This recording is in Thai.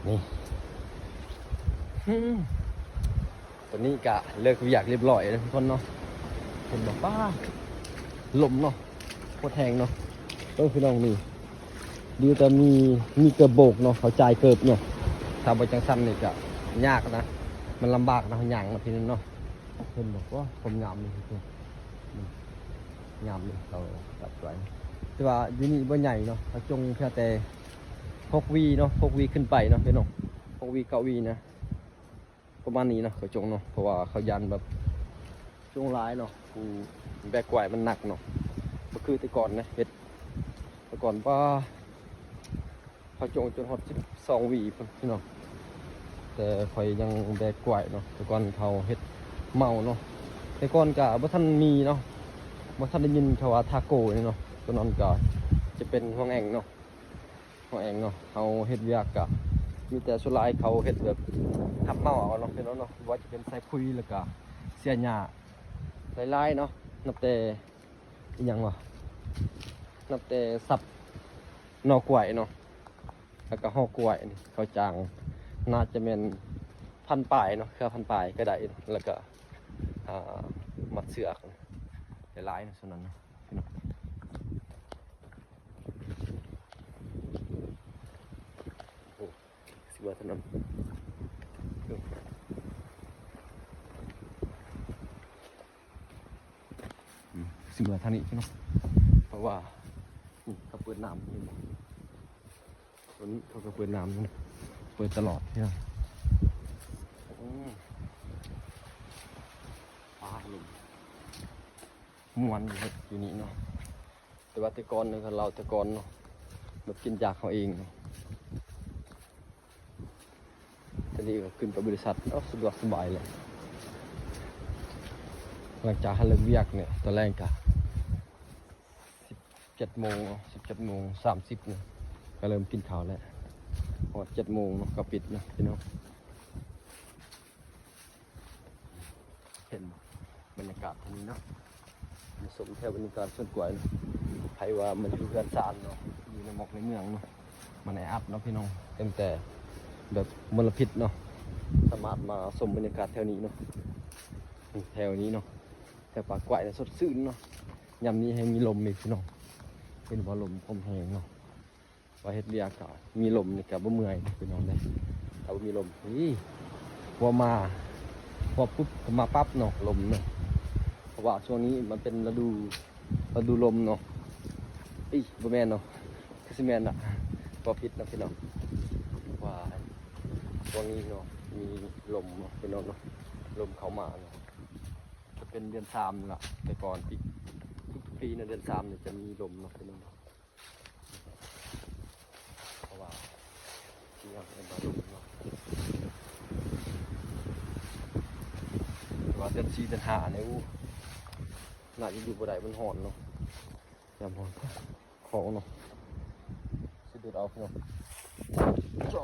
นี่ตอนนี้กะเลิกอยากเรียบร้อยแล้วทุกคนเนาะเห็นบอกป้าลมเนาะโคตรแทงเนาะพี่น้องนี่ดีแต่มีเกิบโบกเนาะเขาจ่ายเกิบเนาะทำไปจังสั้นนี่จะยากนะมันลำบากนะหยั่งนะพี่น้องเนาะเห็นบอกว่าผมงามเลยทุกคนงามเลยเราตัดไว้แต่ว่ายูนี่บ่ใหญ่เนาะเขาจงแค่แต่6 วีเนาะ6 วีขึ้นไปเนาะพี่น้อง6 วี9 วีนะประมาณนี้เนาะเขาจงเนาะเพราะว่าเขายันแบบช่วงร้ายเนาะกูแบกไหวมันหนักเนาะก็คือแต่ก่อนนะเฮ็ดแต่ก่อนว่าเขาจงจนฮอด12 วีพี่น้องแต่คอยยังแบกไหวเนาะแต่ก่อนเขาเฮ็ดเมาเนาะแต่ก่อนกะบ่ทันมีเนาะบ่ทันได้ยินเขาว่าทาโก้นี่เนาะตัวนั้นก็จะเป็นห้องแอ่งเนาะห้องแอ่งเนาะเขาเฮ็ดเวียกกะมีแต่สุดท้ายเขาเฮ็ดแบบทับเมาเอาเนาะพี่น้องเนาะว่าจะเป็นใส่คุยแล้วก็เสียหญ้าหลายๆเนาะนับแต่อีหยังวะนับแต่สับนอกล้วยเนาะแล้วก็ห่อกล้วยนี่เขาจางน่าจะเป็นพันปลายเนาะเครือพันปลายก็ได้แล้วก็มัดเสือกหลายๆนะส่วนนั้นเนาะพี่น้องโอ้สิว่าถนนสิว่าทางนี้พี่น้องเพราะว่าเขาเปิดน้ำนี่ตัวนี้เขาก็เปิดน้ำนี่เปิดตลอดพี่น้องปลาลมม้วนอยู่นี่เนาะแต่ว่าแต่ก่อนเนี่ยเราแต่ก่อนเนาะแบบกินจากเขาเองเนาะตอนนี้ก็ขึ้นไปบริษัทสะดวกสบายเลยหลังจากเลิกเวียกเนี่ยตอนแรกกะ17 โมง17:30เนี่ยก็เริ่มกินข้าวแล้วพอ7 โมงเนาะก็ปิดนะพี่น้องเห็นบรรยากาศที่นี้เนาะสมแถวบรรยากาศส่วนกว่านะใครว่ามันอยู่กันซานเนาะอยู่ในหมอกในเมืองเนาะมันแออัดเนาะพี่น้องเต็มแต่แบบมลพิษเนาะสามารถมาชมบรรยากาศแถวนี้เนาะแถวนี้เนาะแถวปากกวายสดชื่นเนาะยามนี้ให้มีลมอีกพี่น้องเป็นว่าลมพรมแหงเนาะว่าเฮ็ดเรียกมีลมนี่กับบ่เมื่อยพี่น้องได้ถ้าบ่มีลมนี่พอปุ๊บก็มาปั๊บเนาะลมเนาะเพราะว่าช่วงนี้มันเป็นฤดูลมเนาะบ่แม่นเนาะคือสิแม่นน่ะบ่ผิดนะพี่น้องว่าช่วงนี้เนาะมีลมเนาะพี่น้องเนาะลมเข้ามาเนาะจะเป็นเดือน3ล่ะแต่ก่อนทุกปีในเดือน3เนี่ยจะมีลมเนาะพี่น้องเพราะว่าที่ยังเป็นลมเนาะว่าเดือน4เดือน5เนี่ยน่าจะอยู่บ่ได้มันร้อนเนาะยามร้อนของเนาะสิเดือดเอาพี่น้องจ้อ